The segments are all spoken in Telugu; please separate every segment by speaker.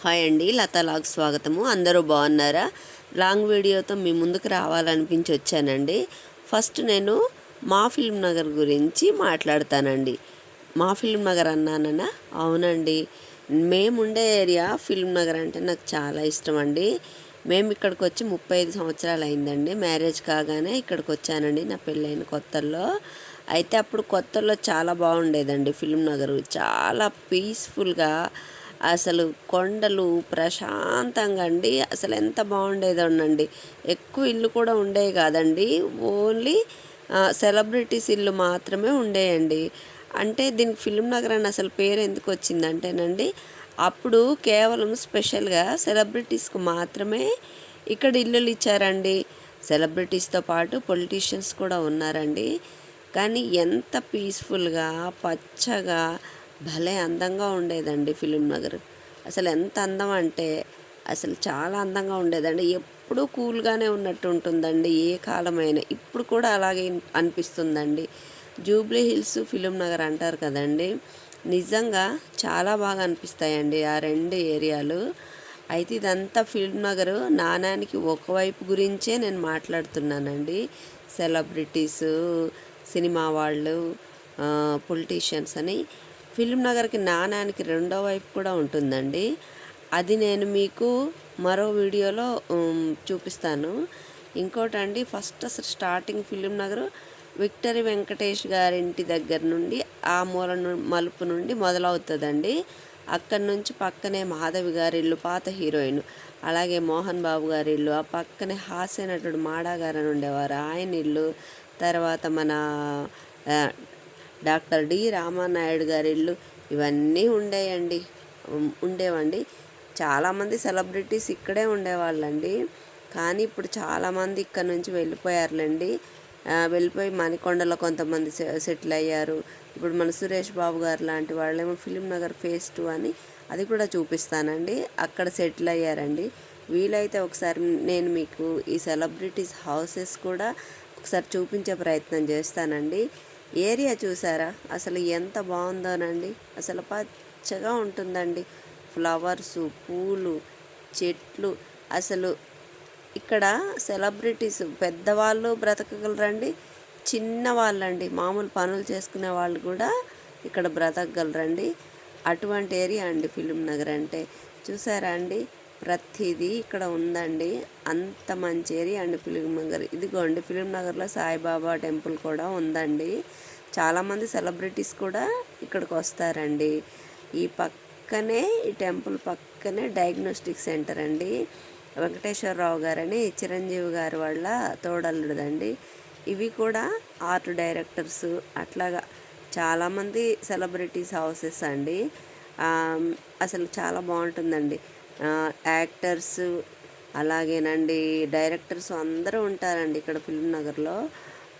Speaker 1: హాయ్ అండి, లతా లాగ్ స్వాగతము. అందరూ బాగున్నారా? లాంగ్ వీడియోతో మీ ముందుకు రావాలనిపించి వచ్చానండి. ఫస్ట్ నేను మా ఫిల్మ్ నగర్ గురించి మాట్లాడతానండి. మా ఫిల్మ్ నగర్ అన్నానన్నా? అవునండి, మేముండే ఏరియా ఫిల్మ్ నగర్ అంటే నాకు చాలా ఇష్టం అండి. మేము ఇక్కడికి వచ్చి 35 సంవత్సరాలు అయిందండి. మ్యారేజ్ కాగానే ఇక్కడికి వచ్చానండి నా పెళ్ళైన కొత్తల్లో. అయితే అప్పుడు కొత్తల్లో చాలా బాగుండేదండి ఫిల్మ్ నగర్. చాలా పీస్ఫుల్గా, అసలు కొండలు ప్రశాంతంగా అండి. అసలు ఎంత బాగుండేదోనండి. ఎక్కువ ఇల్లు కూడా ఉండేవి కాదండి. ఓన్లీ సెలబ్రిటీస్ ఇల్లు మాత్రమే ఉండేయండి. అంటే దీనికి ఫిల్మ్ నగర్ అని అసలు పేరు ఎందుకు వచ్చిందంటేనండి, అప్పుడు కేవలం స్పెషల్గా సెలబ్రిటీస్కి మాత్రమే ఇక్కడ ఇల్లులు ఇచ్చారండి. సెలబ్రిటీస్తో పాటు పొలిటీషియన్స్ కూడా ఉన్నారండి. కానీ ఎంత పీస్ఫుల్గా, పచ్చగా, భలే అందంగా ఉండేదండి ఫిలిం నగర్. అసలు ఎంత అందం అంటే అసలు చాలా అందంగా ఉండేదండి. ఎప్పుడూ కూల్గానే ఉన్నట్టు ఉంటుందండి ఏ కాలమైనా. ఇప్పుడు కూడా అలాగే అనిపిస్తుందండి. జూబ్లీ హిల్స్ ఫిలిం నగర్ అంటారు కదండి, నిజంగా చాలా బాగా అనిపిస్తాయండి ఆ రెండు ఏరియాలు. అయితే ఇదంతా ఫిల్మ్ నగర్ నాణానికి ఒకవైపు గురించే నేను మాట్లాడుతున్నానండి. సెలబ్రిటీసు, సినిమా వాళ్ళు, పొలిటీషియన్స్ అని ఫిల్మ్ నగర్కి నాణానికి రెండో వైపు కూడా ఉంటుందండి. అది నేను మీకు మరో వీడియోలో చూపిస్తాను. ఇంకోటండి, ఫస్ట్ అసలు starting Film Nagar Victory Venkatesh గారింటి దగ్గర నుండి ఆ మూల మలుపు నుండి మొదలవుతుందండి. అక్కడి నుంచి పక్కనే మాధవి గారి ఇల్లు, పాత హీరోయిన్. అలాగే మోహన్ బాబు గారి ఇల్లు, ఆ పక్కనే హాస్య నటుడు మాడా గారు అని ఉండేవారు, ఆయన ఇల్లు. తర్వాత మన డాక్టర్ డి రామానాయుడు గారి ఇల్లు. ఇవన్నీ ఉండేవండి. చాలామంది సెలబ్రిటీస్ ఇక్కడే ఉండేవాళ్ళండి. కానీ ఇప్పుడు చాలామంది ఇక్కడ నుంచి వెళ్ళిపోయారులేండి. వెళ్ళిపోయి మణికొండలో కొంతమంది సెటిల్ అయ్యారు. ఇప్పుడు మన సురేష్ బాబు గారు లాంటి వాళ్ళేమో ఫిలిం నగర్ ఫేజ్ 2 అని, అది కూడా చూపిస్తానండి, అక్కడ సెటిల్ అయ్యారండి. వీలైతే ఒకసారి నేను మీకు ఈ సెలబ్రిటీస్ హౌసెస్ కూడా ఒకసారి చూపించే ప్రయత్నం చేస్తానండి. ఏరియా చూసారా అసలు ఎంత బాగుందోనండి. అసలు పచ్చగా ఉంటుందండి. ఫ్లవర్సు, పూలు, చెట్లు. అసలు ఇక్కడ సెలబ్రిటీస్ పెద్దవాళ్ళు బ్రతకగలరండి, చిన్నవాళ్ళండి మామూలు పనులు చేసుకునే వాళ్ళు కూడా ఇక్కడ బ్రతకగలరండి. అటువంటి ఏరియా అండి ఫిలిం నగర్ అంటే. చూసారా అండి, ప్రతిదీ ఇక్కడ ఉందండి. అంత మంచి ఏరియా అండి ఫిలిం నగర్. ఇదిగోండి ఫిలిం నగర్లో సాయిబాబా టెంపుల్ కూడా ఉందండి. చాలామంది సెలబ్రిటీస్ కూడా ఇక్కడికి వస్తారండి. ఈ పక్కనే, ఈ టెంపుల్ పక్కనే డయాగ్నోస్టిక్ సెంటర్ అండి. వెంకటేశ్వరరావు గారని చిరంజీవి గారి వాళ్ళ తోడల్లుడండి. ఇవి కూడా ఆర్ట్ డైరెక్టర్స్, అట్లాగా చాలామంది సెలబ్రిటీస్ హౌసెస్ అండి. అసలు చాలా బాగుంటుందండి. యాక్టర్స్, అలాగేనండి డైరెక్టర్స్ అందరూ ఉంటారండి ఇక్కడ ఫిల్మ్ నగర్లో.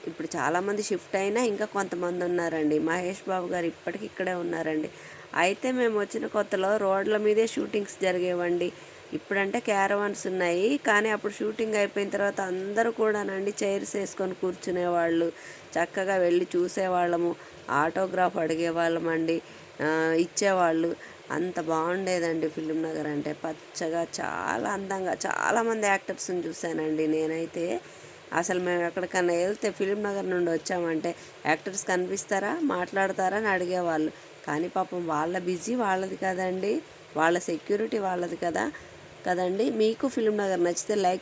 Speaker 1: ఇప్పుడు చాలామంది షిఫ్ట్ అయినా ఇంకా కొంతమంది ఉన్నారండి. మహేష్ బాబు గారు ఇప్పటికి ఇక్కడే ఉన్నారండి. అయితే మేము వచ్చిన కొత్తలో రోడ్ల మీదే షూటింగ్స్ జరిగేవండి. ఇప్పుడంటే క్యారవాన్స్ ఉన్నాయి, కానీ అప్పుడు షూటింగ్ అయిపోయిన తర్వాత అందరూ కూడానండి చైర్స్ వేసుకొని కూర్చునేవాళ్ళు. చక్కగా వెళ్ళి చూసేవాళ్ళము, ఆటోగ్రాఫ్ అడిగేవాళ్ళమండి, ఇచ్చేవాళ్ళు. అంత బాగుండేదండి ఫిలిం నగర్ అంటే. పచ్చగా చాలా అందంగా చాలామంది యాక్టర్స్ని చూశానండి నేనైతే. అసలు మేము ఎక్కడికన్నా వెళ్తే ఫిలిం నగర్ నుండి వచ్చామంటే యాక్టర్స్ కనిపిస్తారా, మాట్లాడతారా అని అడిగేవాళ్ళు. కానీ పాపం వాళ్ళ బిజీ వాళ్ళది కదండి, వాళ్ళ సెక్యూరిటీ వాళ్ళది కదండి. మీకు ఫిలిం నగర్ నచ్చితే లైక్